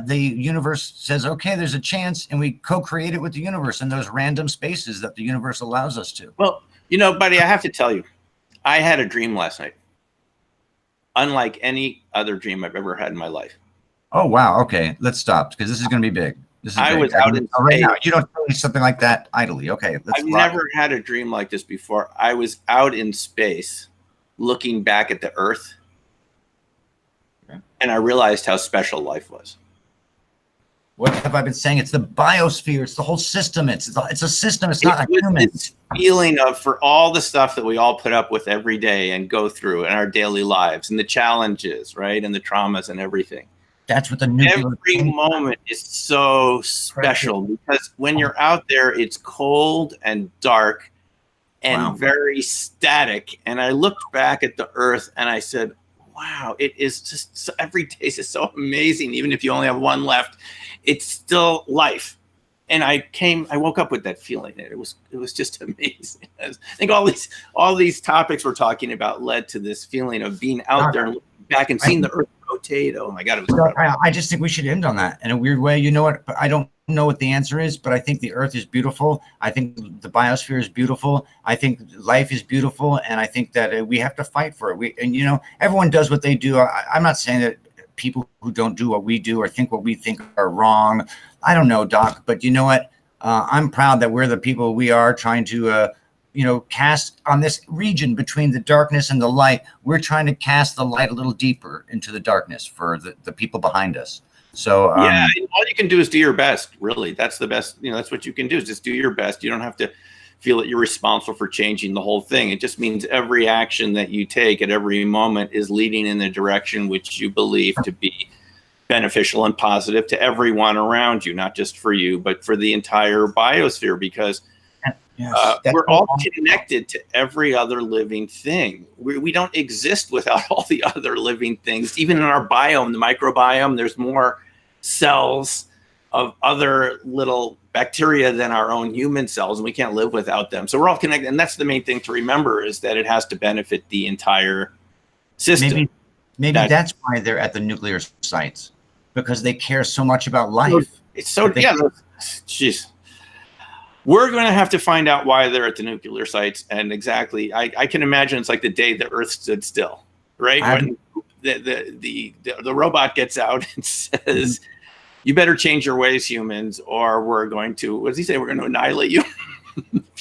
the universe says, okay, there's a chance, and we co-create it with the universe in those random spaces that the universe allows us to. Well, you know, buddy, I have to tell you, I had a dream last night, unlike any other dream I've ever had in my life. Oh, wow. Okay, let's stop, because this is going to be big. This is I big. was out in right space. now. You don't tell me something like that idly. Okay, I've never had a dream like this before. I was out in space looking back at the Earth, and I realized how special life was. What have I been saying? It's the biosphere. It's the whole system. It's a system. It's not a human. This feeling of, for all the stuff that we all put up with every day and go through in our daily lives, and the challenges, right, and the traumas and everything. That's what the nuclear every moment is so special, because when you're out there, it's cold and dark and very static. And I looked back at the Earth and I said, wow, it is just so, every day is so amazing. Even if you only have one left, it's still life. And I woke up with that feeling. It was just amazing. I think all these topics we're talking about led to this feeling of being out there and looking back and seeing the Earth rotate. Oh my God, it was incredible. I just think we should end on that in a weird way. You know what? I don't know what the answer is, but I think the Earth is beautiful. I think the biosphere is beautiful. I think life is beautiful, and I think that we have to fight for it. And you know, everyone does what they do. I'm not saying that people who don't do what we do or think what we think are wrong. I don't know, Doc, but you know what? I'm proud that we're the people we are trying to, cast on this region between the darkness and the light. We're trying to cast the light a little deeper into the darkness for the people behind us. So yeah, all you can do is do your best. Really, that's the best. You know, that's what you can do, is just do your best. You don't have to feel that you're responsible for changing the whole thing. It just means every action that you take at every moment is leading in the direction which you believe to be beneficial and positive to everyone around you, not just for you, but for the entire biosphere, because we're all connected to every other living thing. We don't exist without all the other living things. Even in our biome, the microbiome, there's more cells of other little bacteria than our own human cells, and we can't live without them. So we're all connected, and that's the main thing to remember, is that it has to benefit the entire system. Maybe that's why they're at the nuclear sites, because they care so much about life. It's so, yeah, jeez. We're going to have to find out why they're at the nuclear sites, and exactly, I can imagine it's like the day the Earth stood still, right? When the robot gets out and says, you better change your ways, humans, or we're going to, what does he say? We're going to annihilate you.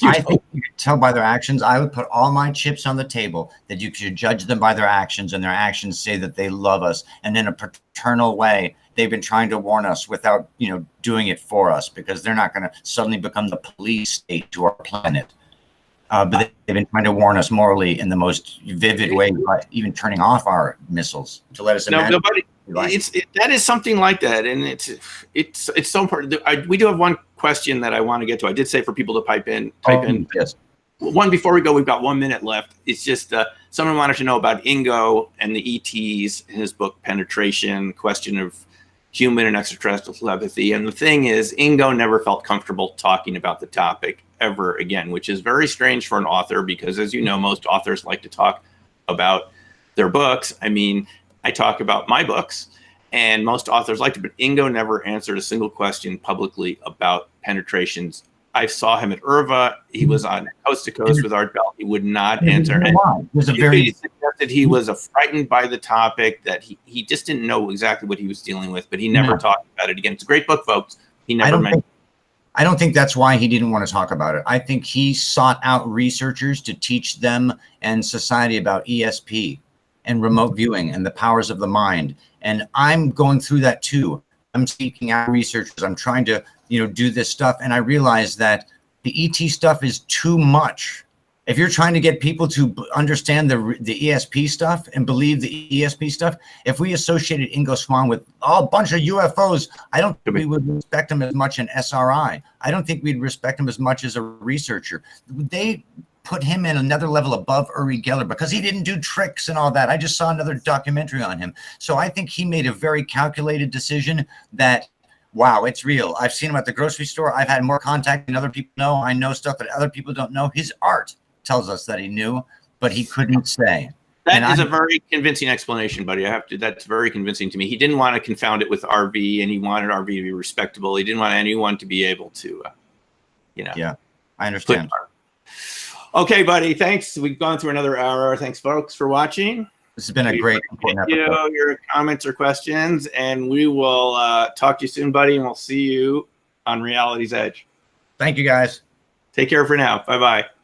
I think you can tell by their actions. I would put all my chips on the table that you should judge them by their actions, and their actions say that they love us. And in a paternal way, they've been trying to warn us without, doing it for us, because they're not going to suddenly become the police state to our planet. But they've been trying to warn us morally in the most vivid way, by even turning off our missiles to let us imagine. That is something like that, and it's so important. We do have one question that I want to get to. I did say for people to type in. Yes. One before we go, we've got 1 minute left. It's just someone wanted to know about Ingo and the ETs in his book Penetration, question of human and extraterrestrial telepathy. And the thing is, Ingo never felt comfortable talking about the topic ever again, which is very strange for an author, because as you know, most authors like to talk about their books. I mean, I talk about my books, and most authors like to, but Ingo never answered a single question publicly about penetrations. I saw him at IRVA. He was on Coast to Coast with Art Bell. He would not answer. He suggested he was frightened by the topic, that he just didn't know exactly what he was dealing with, but he never talked about it again. It's a great book, folks. He never mentioned. I don't think that's why he didn't want to talk about it. I think he sought out researchers to teach them and society about ESP and remote viewing and the powers of the mind. And I'm going through that too. I'm seeking out researchers. I'm trying to, do this stuff. And I realize that the ET stuff is too much. If you're trying to get people to understand the ESP stuff and believe the ESP stuff, if we associated Ingo Swann with a bunch of UFOs, I don't think we would respect him as much in SRI. I don't think we'd respect him as much as a researcher. They put him in another level above Uri Geller because he didn't do tricks and all that. I just saw another documentary on him. So I think he made a very calculated decision that, wow, it's real. I've seen him at the grocery store. I've had more contact than other people know. I know stuff that other people don't know. His art tells us that he knew, but he couldn't say. That is a very convincing explanation, buddy. That's very convincing to me. He didn't want to confound it with RV, and he wanted RV to be respectable. He didn't want anyone to be able to, Yeah, I understand. Okay, buddy. Thanks. We've gone through another hour. Thanks, folks, for watching. This has been a great important episode. Your comments or questions, and we will talk to you soon, buddy, and we'll see you on Reality's Edge. Thank you, guys. Take care for now. Bye-bye.